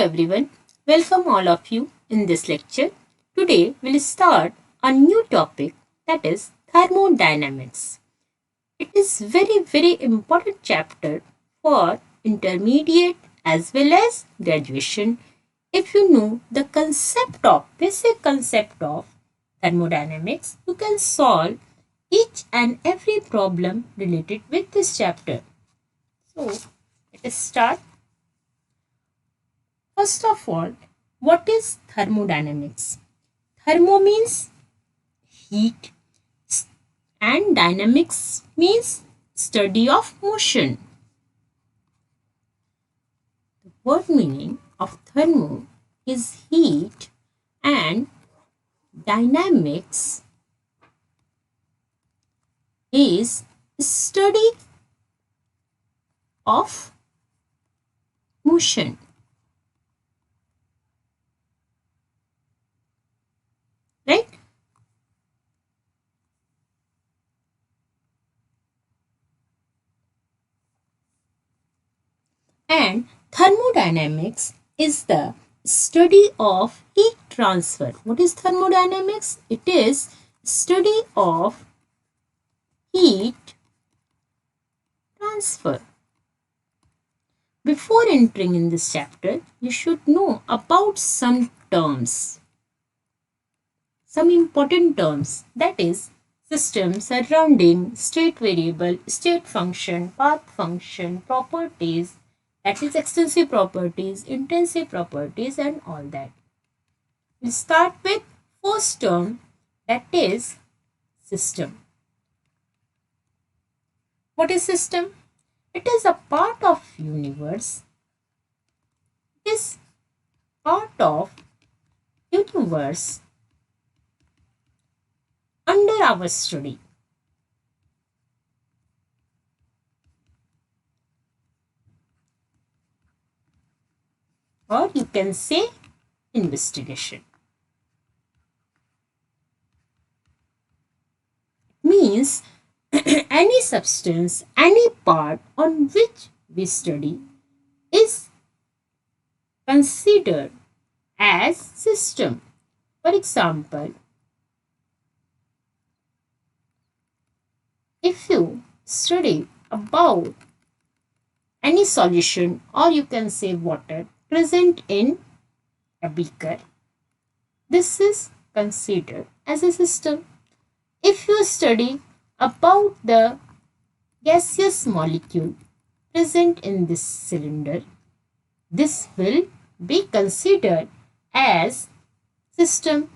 everyone, welcome all of you in this lecture. Today we'll start a new topic, that is thermodynamics. It is very important chapter for intermediate as well as graduation. If you know the basic concept of thermodynamics, you can solve each and every problem related with this chapter. So let us start. First of all, what is thermodynamics? Thermo means heat and dynamics means study of motion. The word meaning of thermo is heat and dynamics is study of motion. Right? And thermodynamics is the study of heat transfer. What is thermodynamics? It is study of heat transfer. Before entering in this chapter, you should know about some terms. Some important terms, that is system, surrounding, state variable, state function, path function, properties, that is extensive properties, intensive properties and all that. We'll start with first term, that is system. What is system? It is a part of universe. It is part of universe under our study. Or you can say investigation. It means any substance, any part on which we study is considered as system. For example, if you study about any solution, or you can say water present in a beaker, this is considered as a system. If you study about the gaseous molecule present in this cylinder, this will be considered as system.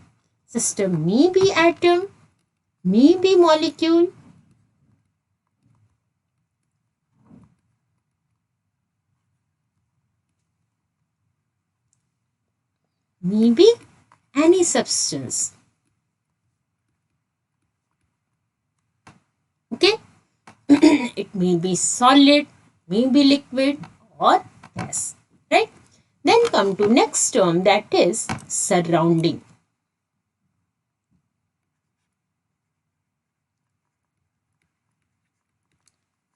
System may be atom, may be molecule, may be any substance. Okay? It may be solid, may be liquid or gas. Right? Then come to next term, that is surrounding.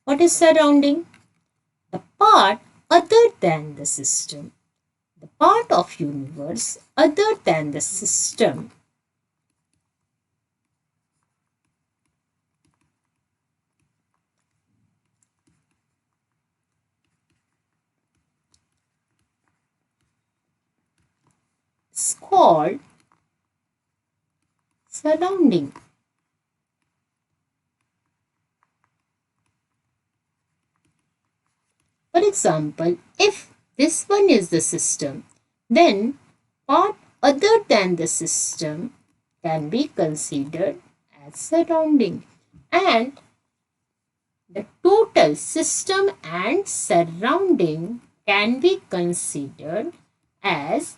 What is surrounding? The part other than the system. The part of universe other than the system. It's called surrounding. For example, if this one is the system, then part other than the system can be considered as surrounding, and the total system and surrounding can be considered as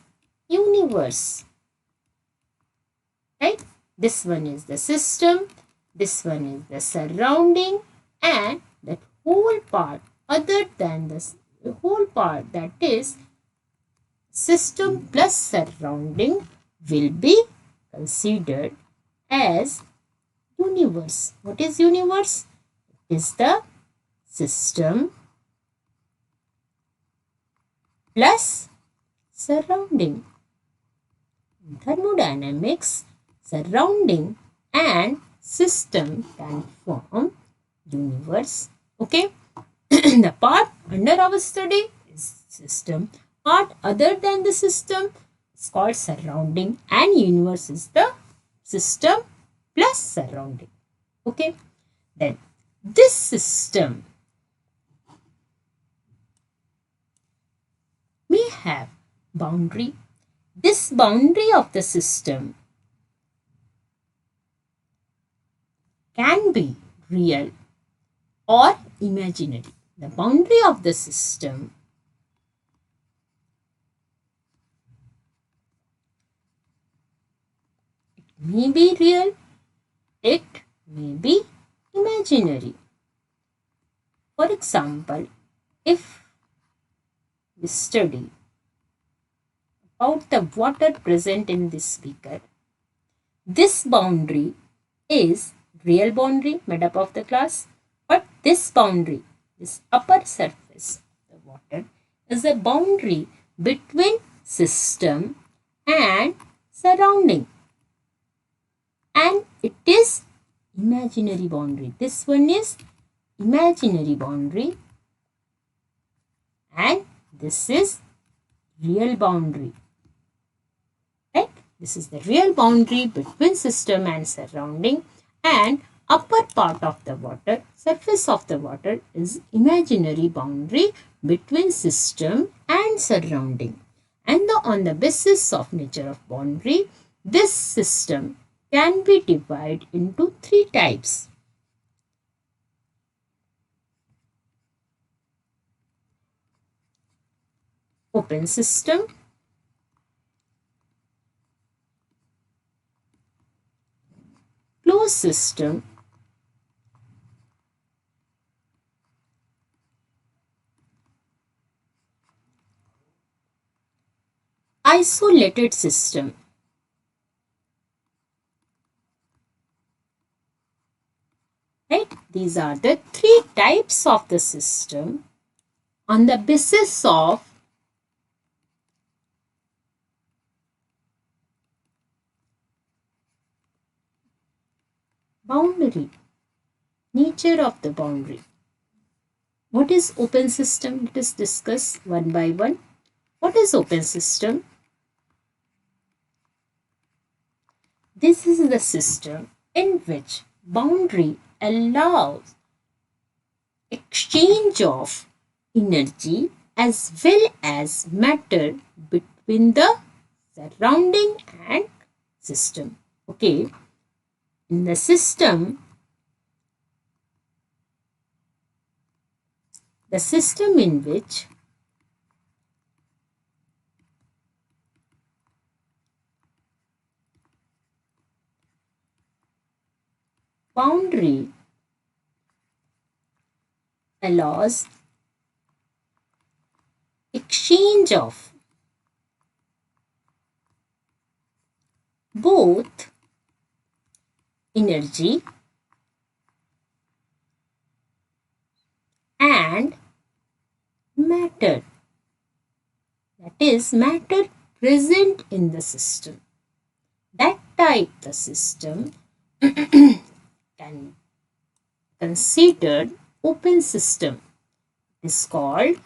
universe. Right? This one is the system, this one is the surrounding, and that whole part other than this whole part, that is system plus surrounding, will be considered as universe. What is universe? It is the system plus surrounding. In thermodynamics, surrounding and system can form universe. Okay, the part under our study is system. Part other than the system is called surrounding, and universe is the system plus surrounding. Okay, then this system may have boundary. This boundary of the system can be real or imaginary. The boundary of the system may be real, it may be imaginary. For example, if we study about the water present in this beaker, this boundary is real boundary made up of the glass, but this boundary, this upper surface of the water, is a boundary between system and surrounding, and it is imaginary boundary. This one is imaginary boundary, and this is real boundary. Right? This is the real boundary between system and surrounding, and upper part of the water, surface of the water, is imaginary boundary between system and surrounding. And on the basis of nature of boundary, this system can be divided into three types. Open system, closed system, isolated system. Right? These are the three types of the system on the basis of boundary, nature of the boundary. What is open system? Let us discuss one by one. What is open system? This is the system in which boundary allows exchange of energy as well as matter between the surrounding and system. Okay, in the system in which boundary allows exchange of both energy and matter. That is, matter present in the system. That type the system can considered open system. It is called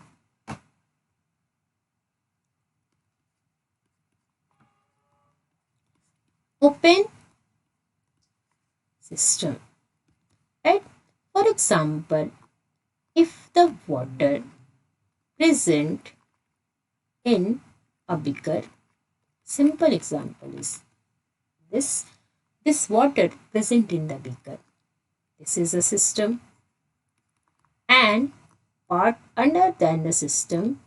open system. Right? For example, if the water present in a beaker, simple example is this water present in the beaker. This is a system, and part under than the system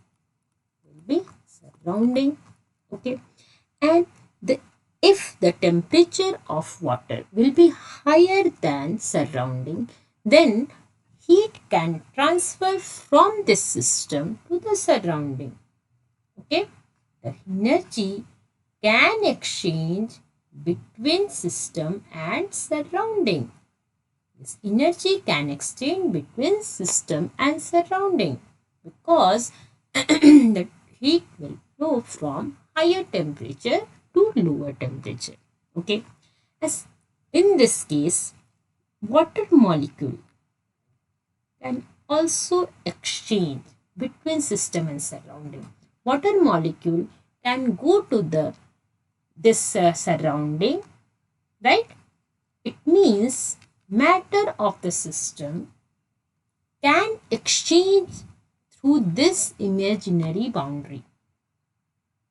will be surrounding. Okay, and if the temperature of water will be higher than surrounding, then heat can transfer from this system to the surrounding. Okay, the energy can exchange between system and surrounding. This energy can exchange between system and surrounding because the heat will flow from higher temperature to lower temperature. Okay, as in this case, water molecule can also exchange between system and surrounding. Water molecule can go to the this surrounding, right? It means matter of the system can exchange through this imaginary boundary,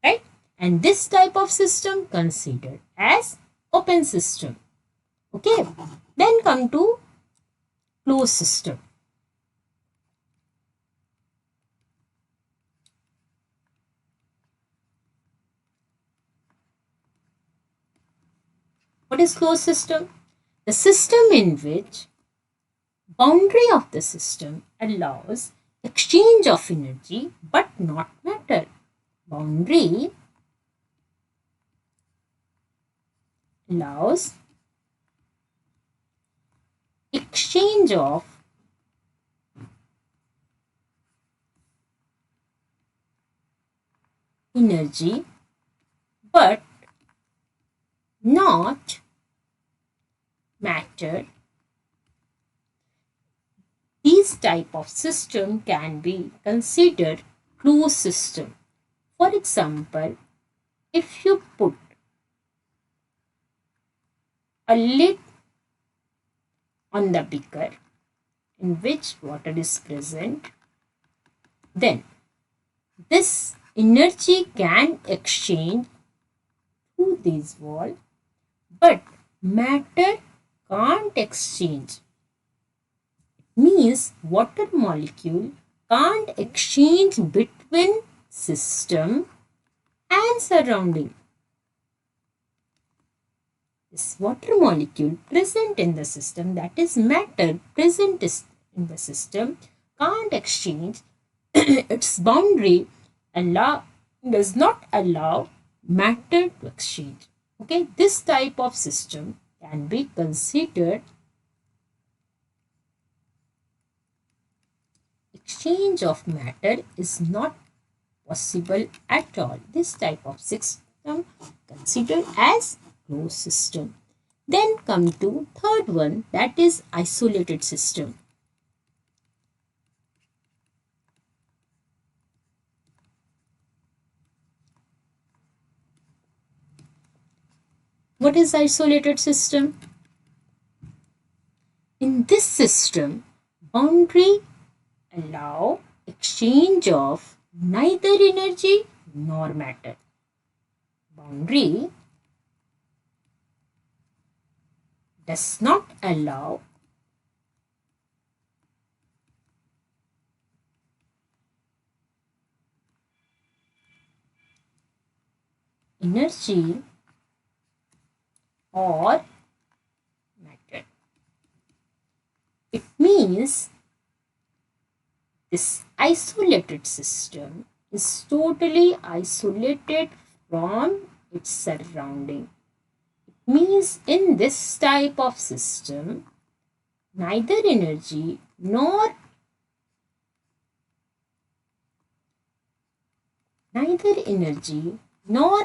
right? And this type of system considered as open system. Okay, then come to closed system. What is closed system? The system in which boundary of the system allows exchange of energy but not matter. Boundary allows exchange of energy but not matter. These type of system can be considered closed system. For example, if you put a lid on the beaker in which water is present, then this energy can exchange through this wall, but matter can't exchange. It means water molecule can't exchange between system and surrounding. This water molecule present in the system, that is matter present in the system, can't exchange. Its boundary does not allow matter to exchange. Okay, this type of system can be considered exchange of matter is not possible at all. This type of system considered as closed system. Then come to third one, that is isolated system. What is isolated system? In this system, boundary allow exchange of neither energy nor matter. Boundary does not allow energy or matter. It means this isolated system is totally isolated from its surrounding. It means in this type of system, neither energy nor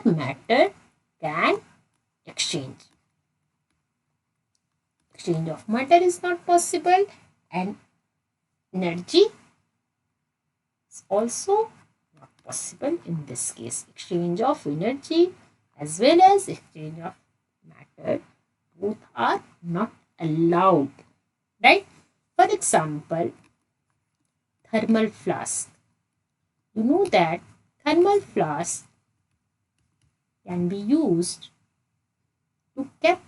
matter can exchange. Exchange of matter is not possible, and energy is also not possible in this case. Exchange of energy as well as exchange of matter, both are not allowed, right? For example, thermal flask. You know that thermal flask can be used to keep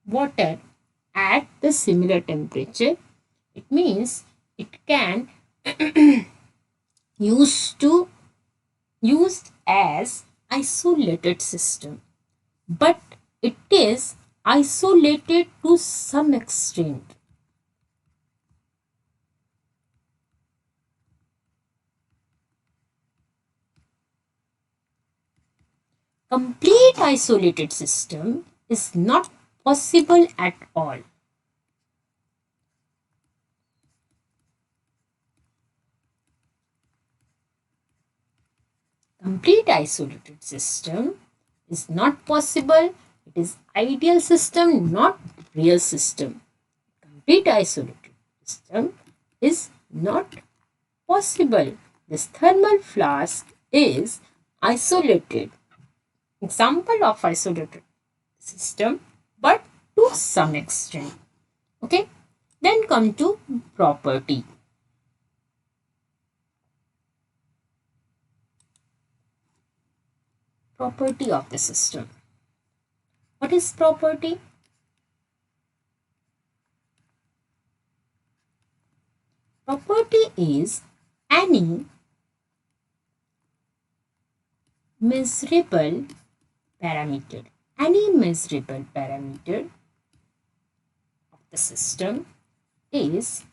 water at the similar temperature. It means it can used as isolated system, but it is isolated to some extent. Complete isolated system is not possible at all. Complete isolated system is not possible. It is ideal system, not real system. Complete isolated system is not possible. This thermal flask is isolated. Example of isolated system, but to some extent. Okay. Then come to property. Property of the system. What is property? Property is any measurable parameter. Any measurable parameter of the system is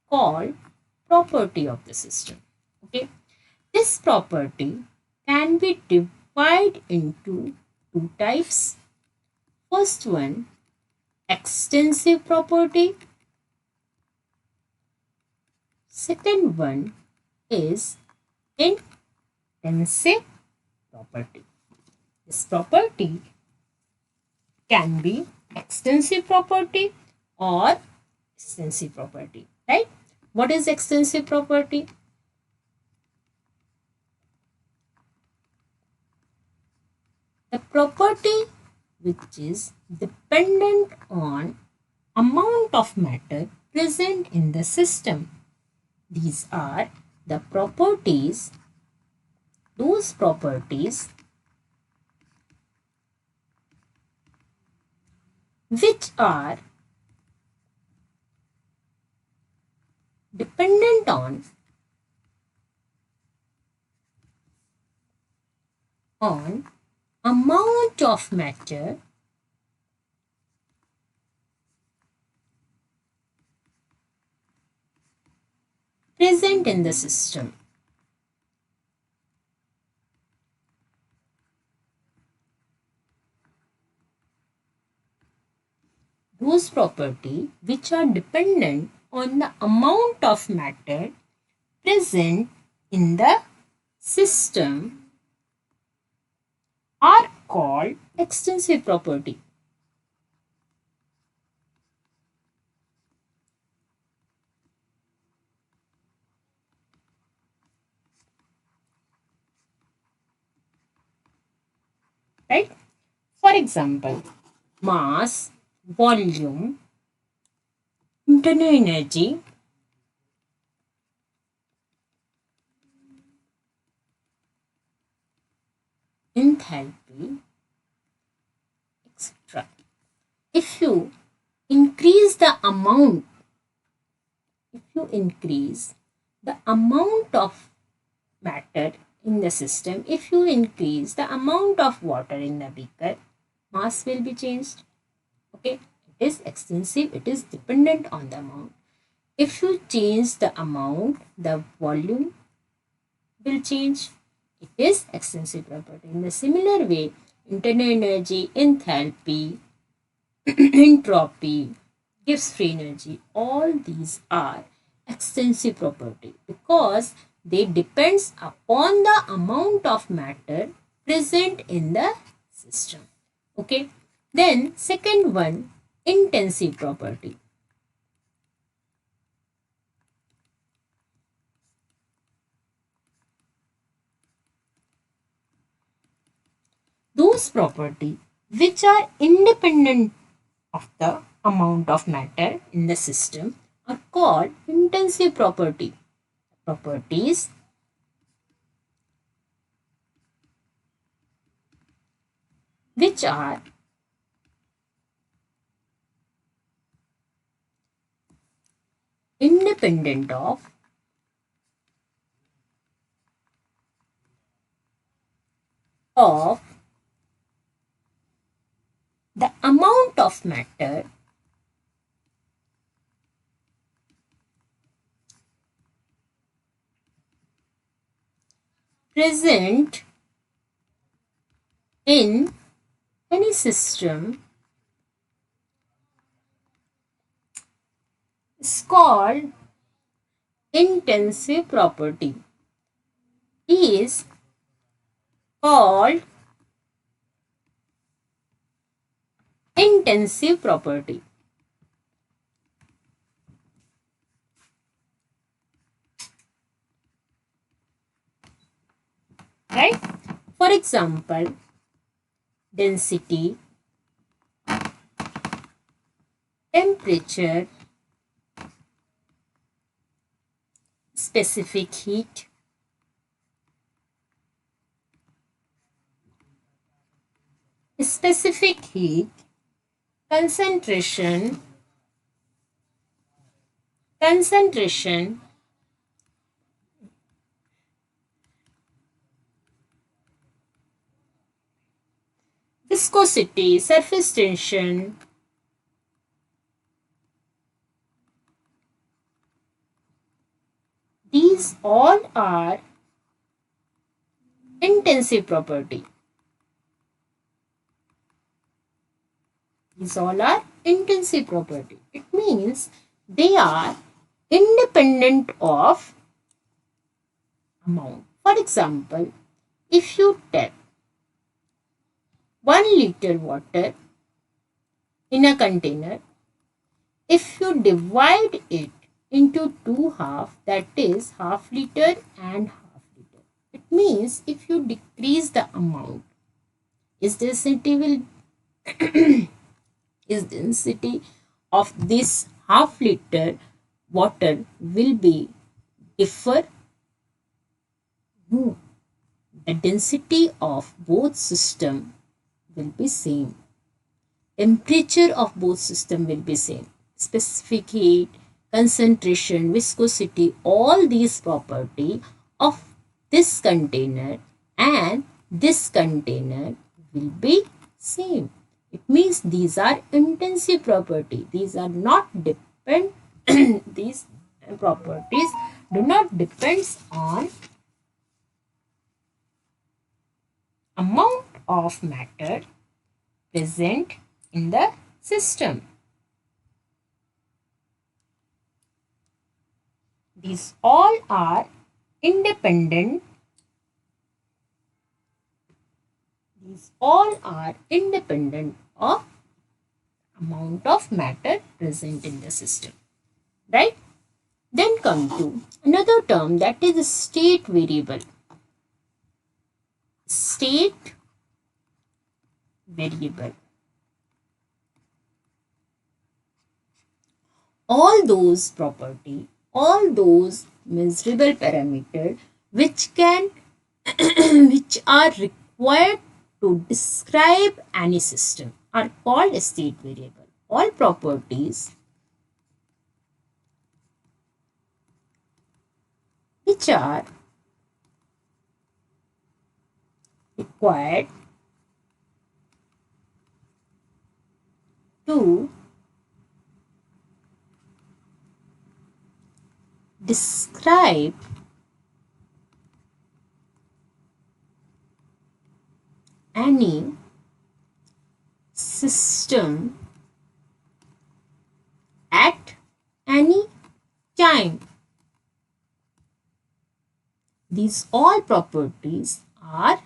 called property of the system. Okay. This property can be divided into two types. First one, extensive property. Second one is intensive property. This property can be extensive property or extensive property, right? What is extensive property? The property which is dependent on amount of matter present in the system. These are the properties, those properties which are dependent on amount of matter present in the system. Those properties which are dependent on the amount of matter present in the system are called extensive property. Right? For example, mass, volume, internal energy, enthalpy, etc. If you increase the amount, if you increase the amount of matter in the system, if you increase the amount of water in the beaker, mass will be changed. Okay, it is extensive, it is dependent on the amount. If you change the amount, the volume will change. It is extensive property. In the similar way, internal energy, enthalpy, entropy, gives free energy. All these are extensive property because they depends upon the amount of matter present in the system. Okay. Then second one, intensive property. Those property which are independent of the amount of matter in the system are called intensive property. Properties which are independent of the amount of matter present in any system is called intensive property. Is called intensive property. Right? For example, density, temperature, specific heat, concentration, concentration, viscosity, surface tension, these all are intensive property. These all are intensive property. It means they are independent of amount. For example, if you take 1 liter water in a container, if you divide it into two half, that is half liter and half liter, it means if you decrease the amount, its density will its density of this half liter water will be differ. No, the density of both system will be same. Temperature of both system will be same. Specific heat, concentration, viscosity, all these property of this container and this container will be same. It means these are intensive property. These are not depend these properties do not depends on amount of matter present in the system. These all are independent. These all are independent of amount of matter present in the system. Right? Then come to another term, that is state variable. State variable. All those property, all those measurable parameter which can which are required to describe any system are called state variable. All properties which are required to describe any system at any time. These all properties are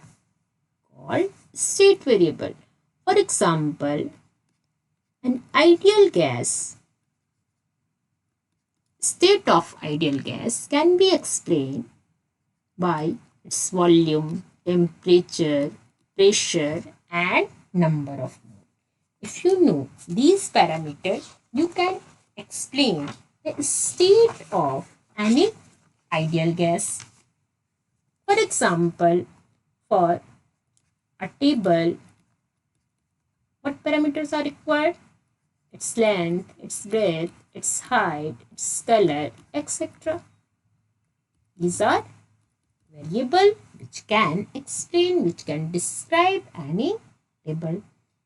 called state variable. For example, an ideal gas, state of ideal gas can be explained by its volume, temperature, pressure and number of moles. If you know these parameters, you can explain the state of any ideal gas. For example, for a table, what parameters are required? Its length, its breadth, its height, its color, etc. These are variable which can explain, which can describe any table.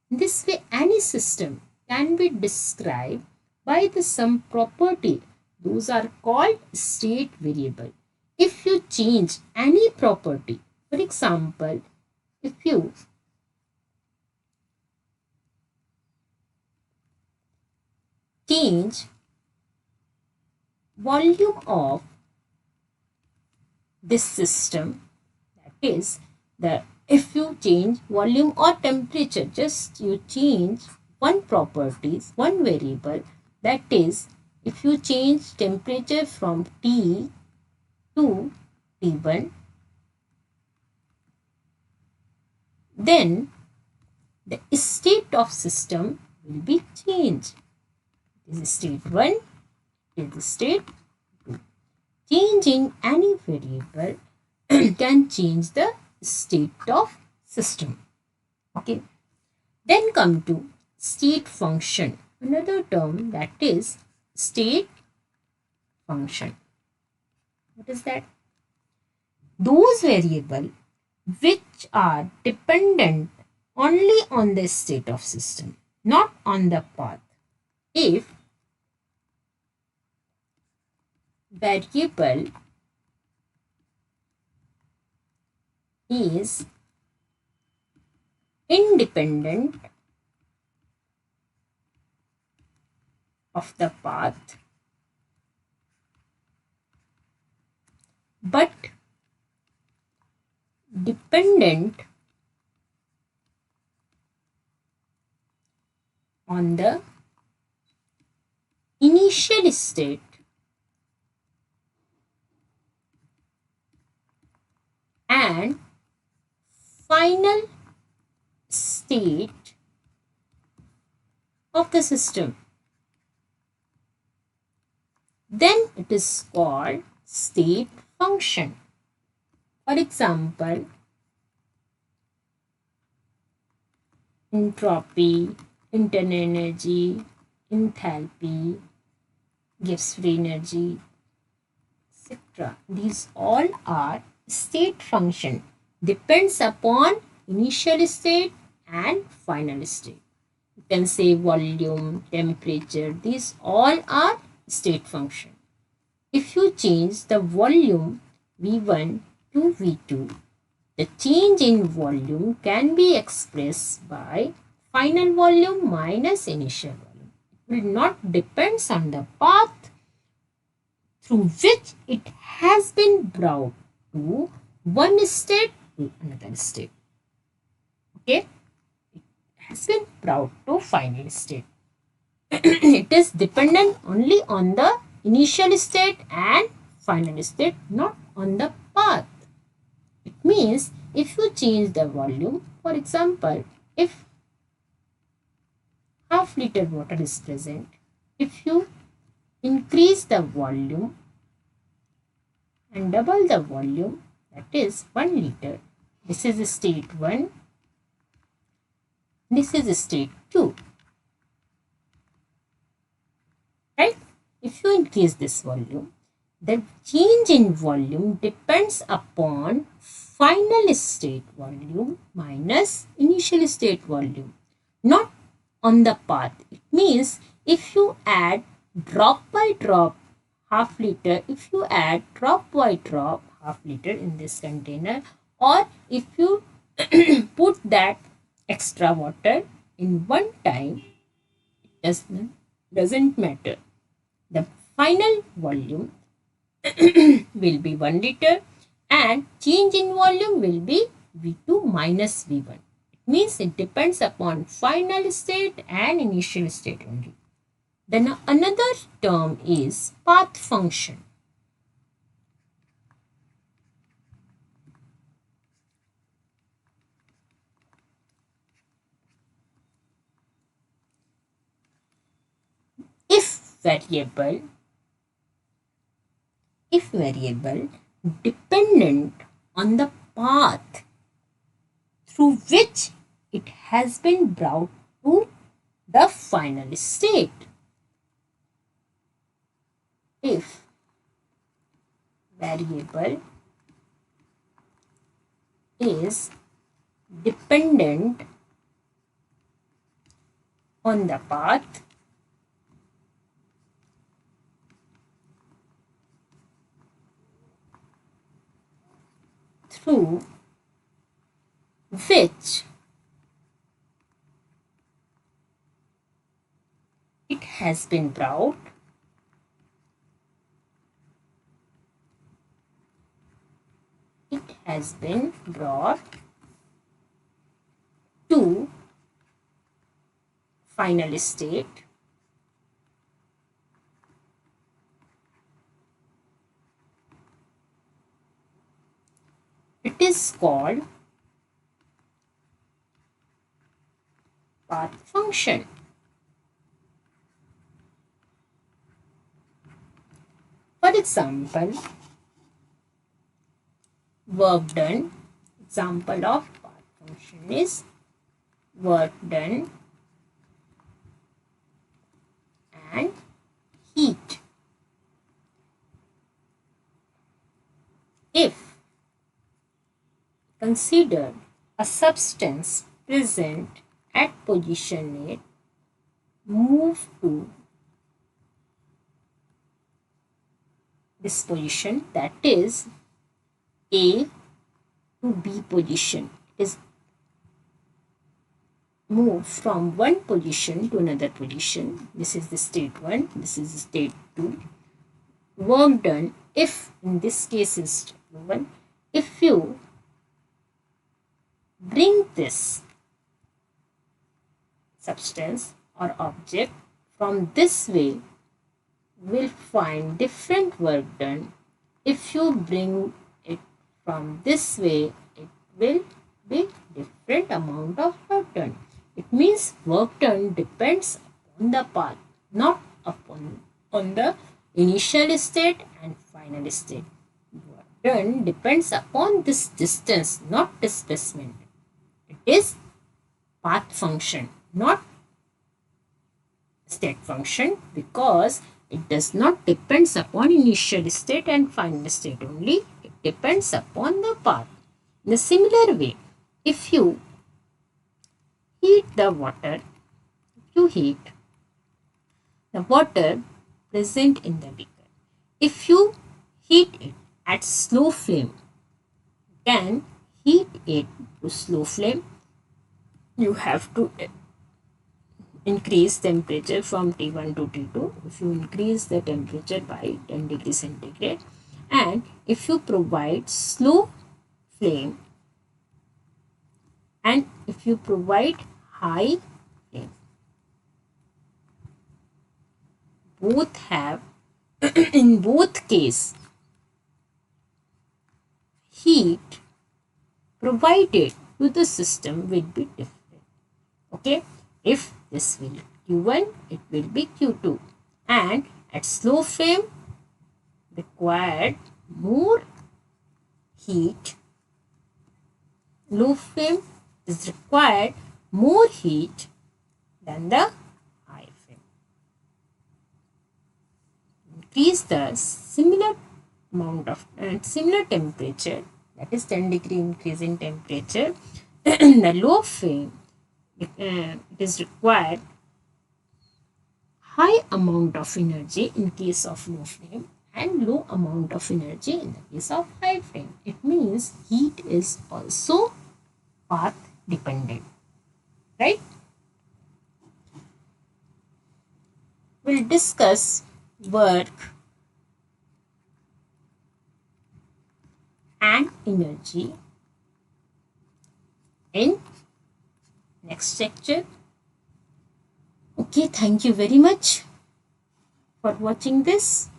In this way, any system can be described by the some property. Those are called state variable. If you change any property, for example, if you change volume of this system, that is the if you change volume or temperature, just you change one properties, one variable, that is, if you change temperature from T to T1, then the state of system will be changed. This is state 1, this is state 2. Changing any variable can change the state of system. Okay. Then come to state function, another term, that is state function. What is that? Those variables which are dependent only on the state of system, not on the path. If variable is independent of the path but dependent on the initial state and final state of the system, then it is called state function. For example, entropy, internal energy, enthalpy, gives free energy, etc. These all are state function, depends upon initial state and final state. You can say volume, temperature, these all are state function. If you change the volume V1 to V2, the change in volume can be expressed by final volume minus initial volume. It will not depend on the path through which it has been brought to one state to another state. Okay, it has been brought to final state. It is dependent only on the initial state and final state, not on the path. It means if you change the volume, for example, if half liter water is present, if you increase the volume and double the volume, that is 1 liter, this is state 1, this is state 2. Right? If you increase this volume, the change in volume depends upon final state volume minus initial state volume, not on the path. It means if you add drop by drop half liter, if you add drop by drop half liter in this container, or if you put that extra water in one time, it doesn't matter. The final volume will be 1 liter and change in volume will be V2 minus V1. It means it depends upon final state and initial state only. Then another term is path function. If variable dependent on the path through which it has been brought to the final state. If variable is dependent on the path through which it has been brought final state. It is called path function. For example, work done. Example of path function is work done and heat. If consider a substance present at position A move to this position, that is A to B position. It is moved from one position to another position. This is the state 1, this is the state 2. Work done, if in this case is state 1, if you bring this substance or object from this way, will find different work done. If you bring it from this way, it will be different amount of work done. It means work done depends upon the path, not upon the initial state and final state. Work done depends upon this distance, not displacement. It is path function, not state function, because it does not depends upon initial state and final state only. It depends upon the path. In a similar way, if you heat the water, present in the beaker, if you heat it at slow flame, can heat it to slow flame, you have to increase temperature from T1 to T2. If you increase the temperature by 10 degrees centigrade, and if you provide slow flame and if you provide high flame, both have in both case heat provided to the system will be different. Okay, if this will Q1, it will be Q2, and at slow flame required more heat. Low flame is required more heat than the high flame. Increase the similar amount of similar temperature, that is 10 degree increase in temperature. In the low flame, it is required high amount of energy in case of low flame and low amount of energy in the case of high flame. It means heat is also path dependent, right? We'll discuss work and energy in next lecture. Okay, thank you very much for watching this.